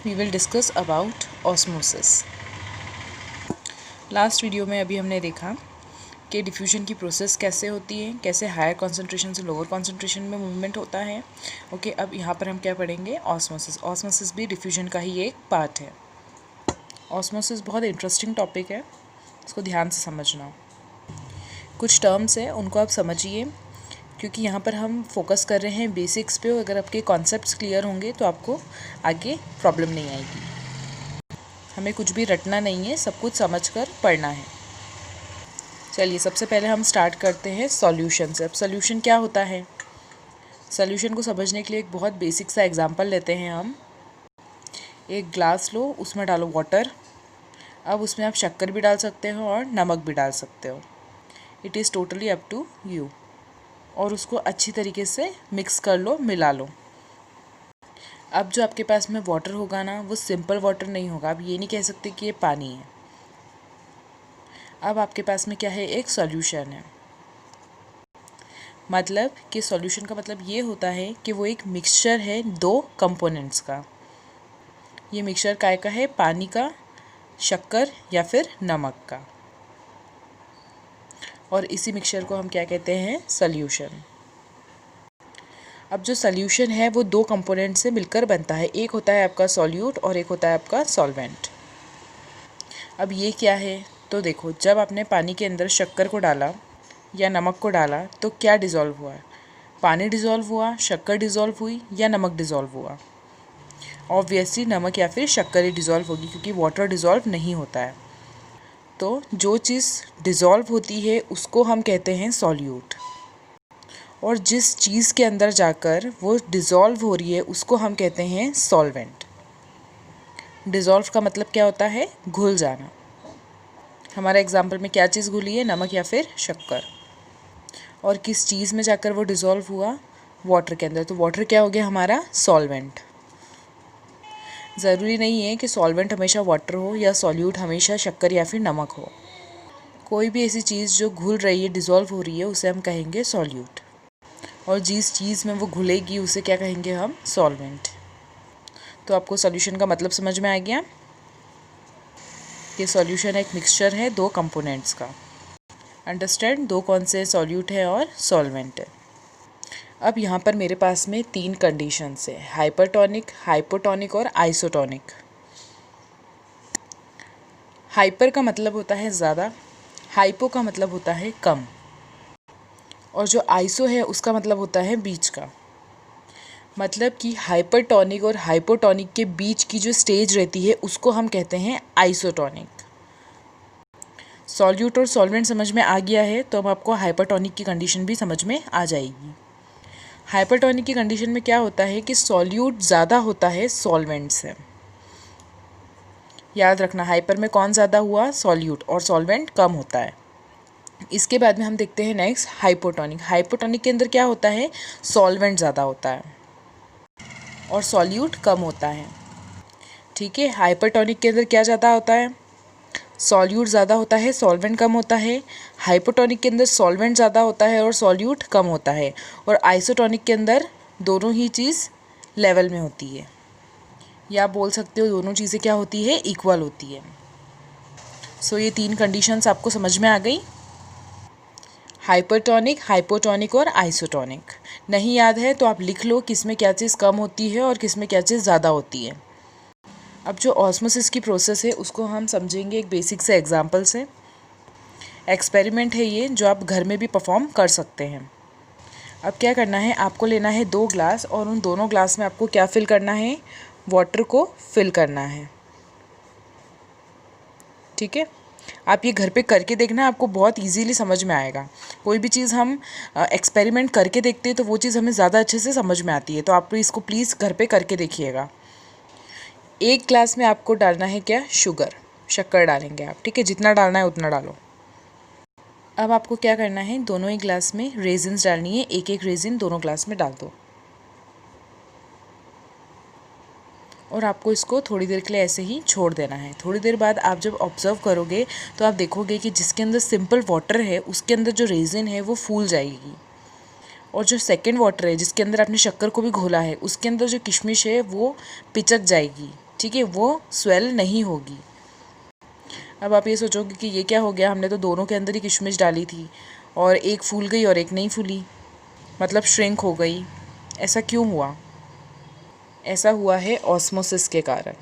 we will discuss about osmosis. Last video में अभी हमने देखा कि डिफ्यूजन की प्रोसेस कैसे होती है, कैसे हायर कॉन्सेंट्रेशन से लोअर कॉन्सेंट्रेशन में मूवमेंट होता है. ओके, अब यहाँ पर हम क्या पढ़ेंगे, ऑस्मोसिस. ऑस्मोसिस भी डिफ्यूजन का ही एक पार्ट है. ऑस्मोसिस बहुत इंटरेस्टिंग टॉपिक है, इसको ध्यान से समझना. कुछ टर्म्स हैं उनको आप समझिए, क्योंकि यहाँ पर हम फोकस कर रहे हैं बेसिक्स पे. अगर आपके कॉन्सेप्ट्स क्लियर होंगे तो आपको आगे प्रॉब्लम नहीं आएगी. हमें कुछ भी रटना नहीं है, सब कुछ समझकर पढ़ना है. चलिए, सबसे पहले हम स्टार्ट करते हैं सॉल्यूशन से. अब सॉल्यूशन क्या होता है, सॉल्यूशन को समझने के लिए एक बहुत बेसिक सा एग्जांपल लेते हैं हम. एक ग्लास लो, उसमें डालो वाटर. अब उसमें आप शक्कर भी डाल सकते हो और नमक भी डाल सकते हो. It is totally up to you. और उसको अच्छी तरीके से मिक्स कर लो, मिला लो. अब जो आपके पास में वाटर होगा ना, वो सिंपल वाटर नहीं होगा. आप ये नहीं कह सकते कि ये पानी है. अब आपके पास में क्या है, एक सॉल्यूशन है. मतलब कि सॉल्यूशन का मतलब ये होता है कि वो एक मिक्सचर है दो कंपोनेंट्स का. ये मिक्सचर काय का है, पानी का, शक्कर या फिर नमक का. और इसी मिक्सचर को हम क्या कहते हैं, सॉल्यूशन. अब जो सॉल्यूशन है वो दो कंपोनेंट से मिलकर बनता है. एक होता है आपका सॉल्यूट और एक होता है आपका सॉल्वेंट. अब ये क्या है, तो देखो, जब आपने पानी के अंदर शक्कर को डाला या नमक को डाला तो क्या डिज़ोल्व हुआ, पानी डिज़ोल्व हुआ, शक्कर डिज़ोल्व हुई या नमक डिज़ोल्व हुआ. ऑब्वियसली नमक या फिर शक्कर ही डिज़ोल्व होगी, क्योंकि वाटर डिज़ोल्व नहीं होता है. तो जो चीज़ डिज़ोल्व होती है उसको हम कहते हैं सॉल्यूट, और जिस चीज़ के अंदर जाकर वो डिज़ोल्व हो रही है उसको हम कहते हैं सॉल्वेंट. डिज़ोल्व का मतलब क्या होता है, घुल जाना. हमारे एग्जाम्पल में क्या चीज़ घुली है, नमक या फिर शक्कर. और किस चीज़ में जाकर वो डिज़ोल्व हुआ, वाटर के अंदर. तो वाटर क्या हो गया हमारा, सॉल्वेंट. ज़रूरी नहीं है कि सॉल्वेंट हमेशा वाटर हो या सॉल्यूट हमेशा शक्कर या फिर नमक हो. कोई भी ऐसी चीज़ जो घुल रही है, डिज़ोल्व हो रही है, उसे हम कहेंगे सॉल्यूट. और जिस चीज़ में वो घुलेगी उसे क्या कहेंगे हम, सॉल्वेंट. तो आपको सॉल्यूशन का मतलब समझ में आ गया कि सॉल्यूशन एक मिक्सचर है दो कंपोनेंट्स का. अंडरस्टैंड, दो कौन से, सॉल्यूट है और सॉल्वेंट है. अब यहाँ पर मेरे पास में तीन कंडीशंस है, हाइपरटोनिक, हाइपोटोनिक और आइसोटोनिक. हाइपर का मतलब होता है ज़्यादा, हाइपो का मतलब होता है कम, और जो आइसो है उसका मतलब होता है बीच का. मतलब कि हाइपरटोनिक और हाइपोटोनिक के बीच की जो स्टेज रहती है उसको हम कहते हैं आइसोटोनिक. सॉल्यूट और सॉल्वेंट समझ में आ गया है, तो अब आपको हाइपरटोनिक की कंडीशन भी समझ में आ जाएगी. हाइपरटोनिक की कंडीशन में क्या होता है कि सॉल्यूट ज़्यादा होता है सॉल्वेंट से. याद रखना, हाइपर में कौन ज़्यादा हुआ, सॉल्यूट, और सॉल्वेंट कम होता है. इसके बाद में हम देखते हैं नेक्स्ट हाइपोटोनिक. हाइपोटोनिक के अंदर क्या होता है, सॉल्वेंट ज़्यादा होता है और सॉल्यूट कम होता है. ठीक है, हाइपरटोनिक के अंदर क्या ज़्यादा होता है, सॉल्यूट ज़्यादा होता है, सॉल्वेंट कम होता है. हाइपोटोनिक के अंदर सॉल्वेंट ज़्यादा होता है और सॉल्यूट कम होता है. और आइसोटोनिक के अंदर दोनों ही चीज़ लेवल में होती है, या आप बोल सकते हो दोनों चीज़ें क्या होती है, इक्वल होती है. सो ये तीन कंडीशंस आपको समझ में आ गई, हाइपरटोनिक, हाइपोटोनिक और आइसोटोनिक. नहीं याद है तो आप लिख लो किस में क्या चीज़ कम होती है और किस में क्या चीज़ ज़्यादा होती है. अब जो ऑस्मोसिस की प्रोसेस है उसको हम समझेंगे एक बेसिक से एग्जांपल से. एक्सपेरिमेंट है ये, जो आप घर में भी परफॉर्म कर सकते हैं. अब क्या करना है, आपको लेना है दो ग्लास, और उन दोनों ग्लास में आपको क्या फिल करना है, वाटर को फिल करना है. ठीक है, आप ये घर पे करके देखना, आपको बहुत इजीली समझ में आएगा. कोई भी चीज़ हम एक्सपेरिमेंट करके देखते हैं तो वो चीज़ हमें ज़्यादा अच्छे से समझ में आती है. तो आप इसको प्लीज़ घर पे करके देखिएगा. एक ग्लास में आपको डालना है क्या, शुगर, शक्कर डालेंगे आप. ठीक है, जितना डालना है उतना डालो. अब आपको क्या करना है, दोनों ही ग्लास में रेजिन्स डालनी है. एक एक रेजिन दोनों ग्लास में डाल दो, और आपको इसको थोड़ी देर के लिए ऐसे ही छोड़ देना है. थोड़ी देर बाद आप जब ऑब्ज़र्व करोगे तो आप देखोगे कि जिसके अंदर सिंपल वाटर है उसके अंदर जो रेजिन है वो फूल जाएगी, और जो सेकंड वाटर है जिसके अंदर आपने शक्कर को भी घोला है उसके अंदर जो किशमिश है वो पिचक जाएगी. ठीक है, वो स्वेल नहीं होगी। अब आप ये सोचोगे कि ये क्या हो गया, हमने तो दोनों के अंदर ही किशमिश डाली थी और एक फूल गई और एक नहीं फूली, मतलब श्रिंक हो गई। ऐसा क्यों हुआ? ऐसा हुआ है ऑस्मोसिस के कारण।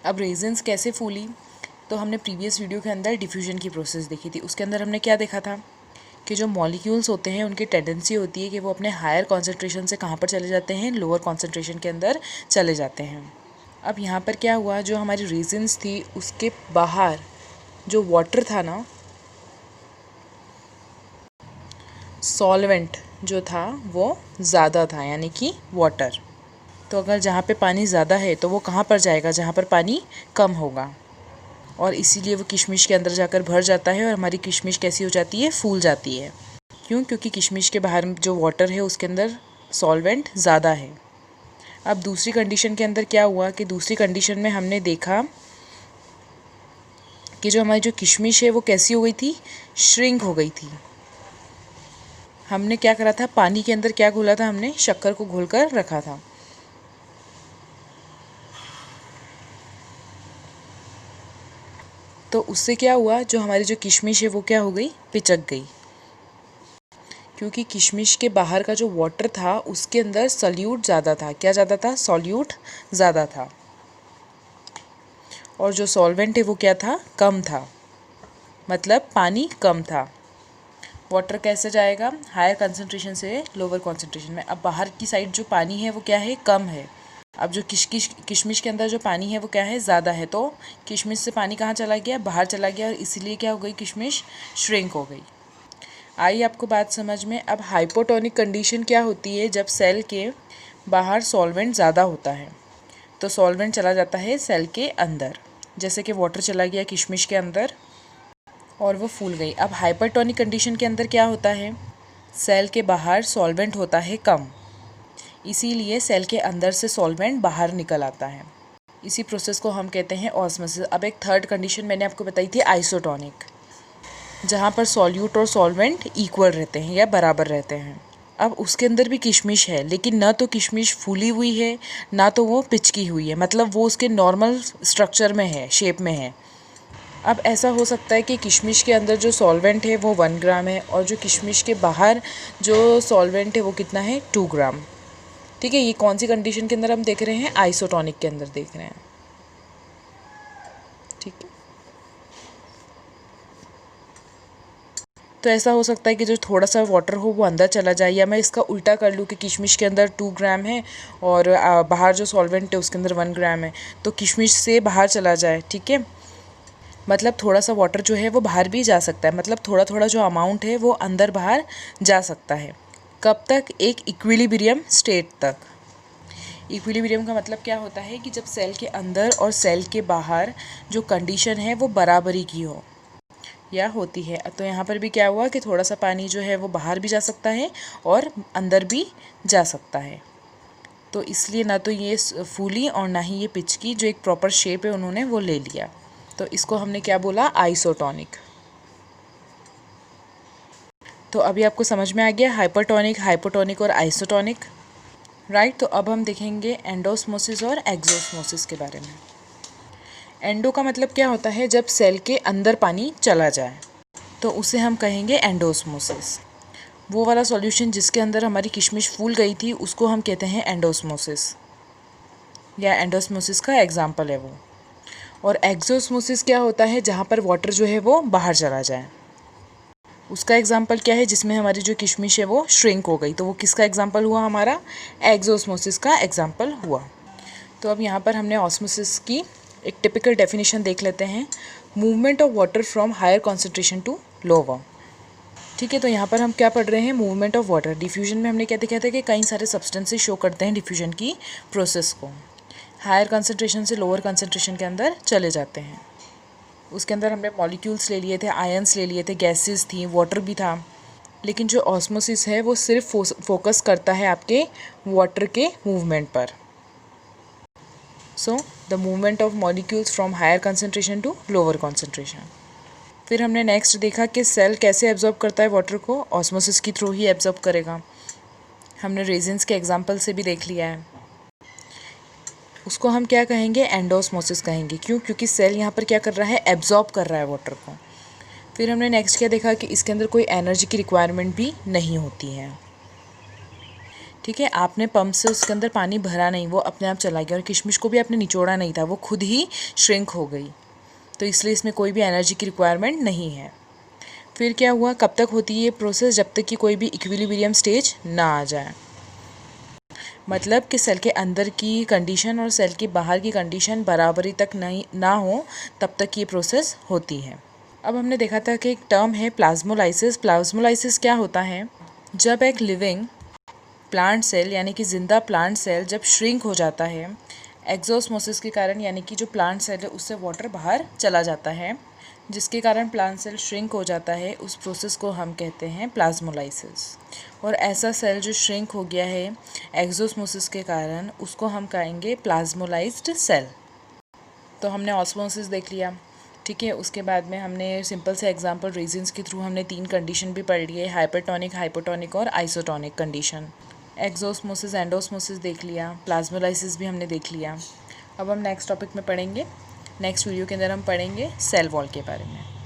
अब रेजिन्स कैसे फूली, तो हमने प्रीवियस वीडियो के अंदर डिफ्यूजन की प्रोसेस देखी थी। उसके अंदर हमने क्या देखा था कि जो मॉलिक्यूल्स होते हैं उनकी टेंडेंसी होती है कि वो अपने हायर कॉन्सेंट्रेशन से कहाँ पर चले जाते हैं, लोअर कॉन्सेंट्रेशन के अंदर चले जाते हैं। अब यहाँ पर क्या हुआ, जो हमारी रेजिन्स थी उसके बाहर जो वाटर था ना, सॉल्वेंट जो था वो ज़्यादा था, यानी कि वाटर। तो अगर जहाँ पे पानी ज़्यादा है तो वो कहाँ पर जाएगा, जहाँ पर पानी कम होगा, और इसीलिए वो किशमिश के अंदर जाकर भर जाता है और हमारी किशमिश कैसी हो जाती है, फूल जाती है। क्यों? क्योंकि किशमिश के बाहर जो वाटर है उसके अंदर सॉल्वेंट ज़्यादा है। अब दूसरी कंडीशन के अंदर क्या हुआ कि दूसरी कंडीशन में हमने देखा कि जो हमारी जो किशमिश है वो कैसी हो गई थी, श्रिंक हो गई थी। हमने क्या करा था, पानी के अंदर क्या घोला था, हमने शक्कर को घोल कर रखा था। तो उससे क्या हुआ, जो हमारी जो किशमिश है वो क्या हो गई, पिचक गई। क्योंकि किशमिश के बाहर का जो वाटर था उसके अंदर सॉल्यूट ज़्यादा था। क्या ज़्यादा था? सॉल्यूट ज़्यादा था। और जो सॉल्वेंट है वो क्या था, कम था, मतलब पानी कम था। वाटर कैसे जाएगा, हायर कंसंट्रेशन से लोअर कंसंट्रेशन में। अब बाहर की साइड जो पानी है वो क्या है, कम है। अब जो किशमिश के अंदर जो पानी है वो क्या है, ज़्यादा है। तो किशमिश से पानी कहाँ चला गया, बाहर चला गया, और इसीलिए क्या हो गई, किशमिश श्रिंक हो गई। आई आपको बात समझ में? अब हाइपोटोनिक कंडीशन क्या होती है, जब सेल के बाहर सॉल्वेंट ज़्यादा होता है तो सॉल्वेंट चला जाता है सेल के अंदर, जैसे कि वाटर चला गया किशमिश के अंदर और वो फूल गई। अब हाइपरटोनिक कंडीशन के अंदर क्या होता है, सेल के बाहर सॉल्वेंट होता है कम, इसीलिए सेल के अंदर से सॉल्वेंट बाहर निकल आता है। इसी प्रोसेस को हम कहते हैं ऑस्मोसिस। अब एक थर्ड कंडीशन मैंने आपको बताई थी, आइसोटोनिक, जहाँ पर सॉल्यूट और सॉल्वेंट इक्वल रहते हैं या बराबर रहते हैं। अब उसके अंदर भी किशमिश है, लेकिन ना तो किशमिश फूली हुई है ना तो वो पिचकी हुई है, मतलब वो उसके नॉर्मल स्ट्रक्चर में है, शेप में है। अब ऐसा हो सकता है कि किशमिश के अंदर जो सॉल्वेंट है वो 1 ग्राम है और जो किशमिश के बाहर जो सॉल्वेंट है वो कितना है, 2 ग्राम। ठीक है, ये कौन सी कंडीशन के अंदर हम देख रहे हैं, आइसोटोनिक के अंदर देख रहे हैं। ठीक है, तो ऐसा हो सकता है कि जो थोड़ा सा वाटर हो वो अंदर चला जाए, या मैं इसका उल्टा कर लूँ कि किशमिश के अंदर 2 ग्राम है और बाहर जो सॉल्वेंट है उसके अंदर 1 ग्राम है, तो किशमिश से बाहर चला जाए। ठीक है, मतलब थोड़ा सा वाटर जो है वो बाहर भी जा सकता है, मतलब थोड़ा थोड़ा जो अमाउंट है वो अंदर बाहर जा सकता है। कब तक, एक इक्विलिब्रियम स्टेट तक। इक्विलिब्रियम का मतलब क्या होता है कि जब सेल के अंदर और सेल के बाहर जो कंडीशन है वो बराबरी की हो या होती है। तो यहाँ पर भी क्या हुआ कि थोड़ा सा पानी जो है वो बाहर भी जा सकता है और अंदर भी जा सकता है। तो इसलिए ना तो ये फूली और ना ही ये पिचकी, जो एक प्रॉपर शेप है उन्होंने वो ले लिया। तो इसको हमने क्या बोला, आइसोटोनिक। तो अभी आपको समझ में आ गया हाइपरटोनिक, हाइपोटोनिक और आइसोटोनिक, राइट। तो अब हम देखेंगे एंडोस्मोसिस और एक्सोस्मोसिस के बारे में। एंडो का मतलब क्या होता है, जब सेल के अंदर पानी चला जाए तो उसे हम कहेंगे एंडोस्मोसिस। वो वाला सॉल्यूशन जिसके अंदर हमारी किशमिश फूल गई थी उसको हम कहते हैं एंडोस्मोसिस, या एंडोस्मोसिस का एग्जाम्पल है वो। और एक्सोस्मोसिस क्या होता है, जहाँ पर वाटर जो है वो बाहर चला जाए। उसका एग्जाम्पल क्या है, जिसमें हमारी जो किशमिश है वो श्रिंक हो गई, तो वो किसका एग्जाम्पल हुआ, हमारा एक्सोस्मोसिस का एग्जाम्पल हुआ। तो अब यहाँ पर हमने ऑस्मोसिस की एक टिपिकल डेफिनेशन देख लेते हैं, movement of water from higher concentration to lower. ठीक है, तो यहाँ पर हम क्या पढ़ रहे हैं, मूवमेंट ऑफ वाटर। डिफ्यूजन में हमने क्या देखा था कि कई सारे सब्सटेंसेस शो करते हैं डिफ्यूजन की प्रोसेस को, हायर कंसंट्रेशन से लोअर कंसंट्रेशन के अंदर चले जाते हैं। उसके अंदर हमने मॉलिक्यूल्स ले लिए थे, आयंस ले लिए थे, गैसेस थी, वाटर भी था। लेकिन जो ऑस्मोसिस है वो सिर्फ फोकस करता है आपके वाटर के मूवमेंट पर। So the movement of molecules from higher concentration to lower concentration. फिर हमने नेक्स्ट देखा कि सेल कैसे एब्जॉर्ब करता है वाटर को, ऑस्मोसिस के थ्रू ही एब्जॉर्ब करेगा। हमने रेजिन्स के एग्जाम्पल से भी देख लिया है। उसको हम क्या कहेंगे, एंडोस्मोसिस कहेंगे। क्यों? क्योंकि सेल यहाँ पर क्या कर रहा है, एब्जॉर्ब कर रहा है वाटर को। फिर हमने नेक्स्ट क्या देखा कि इसके अंदर कोई एनर्जी की रिक्वायरमेंट भी नहीं होती है। ठीक है, आपने पंप से उसके अंदर पानी भरा नहीं, वो अपने आप चला गया। और किशमिश को भी आपने निचोड़ा नहीं था, वो खुद ही श्रिंक हो गई। तो इसलिए इसमें कोई भी एनर्जी की रिक्वायरमेंट नहीं है। फिर क्या हुआ, कब तक होती है ये प्रोसेस, जब तक कि कोई भी इक्विलिब्रियम स्टेज ना आ जाए। मतलब कि सेल के अंदर की कंडीशन और सेल के बाहर की कंडीशन बराबरी तक नहीं ना हो, तब तक ये प्रोसेस होती है। अब हमने देखा था कि एक टर्म है प्लाज्मोलाइसिस। प्लाज्मोलाइसिस क्या होता है, जब एक लिविंग प्लांट सेल यानी कि जिंदा प्लांट सेल जब श्रिंक हो जाता है एक्सोस्मोसिस के कारण, यानी कि जो प्लांट सेल है उससे वाटर बाहर चला जाता है, जिसके कारण प्लांट सेल श्रिंक हो जाता है, उस प्रोसेस को हम कहते हैं प्लाज्मोलाइसिस। और ऐसा सेल जो श्रिंक हो गया है एक्सोस्मोसिस के कारण, उसको हम कहेंगे प्लाज्मोलाइज्ड सेल। तो हमने ऑस्मोसिस देख लिया। ठीक है, उसके बाद में हमने सिंपल से एग्जांपल रेजिन्स के थ्रू हमने 3 कंडीशन भी पढ़ लिए, हाइपरटोनिक, हाइपोटोनिक और आइसोटोनिक कंडीशन। एक्सोस्मोसिस, एंडोस्मोसिस देख लिया, प्लाज्मोलाइसिस भी हमने देख लिया। अब हम नेक्स्ट टॉपिक में पढ़ेंगे, नेक्स्ट वीडियो के अंदर हम पढ़ेंगे सेल वॉल के बारे में।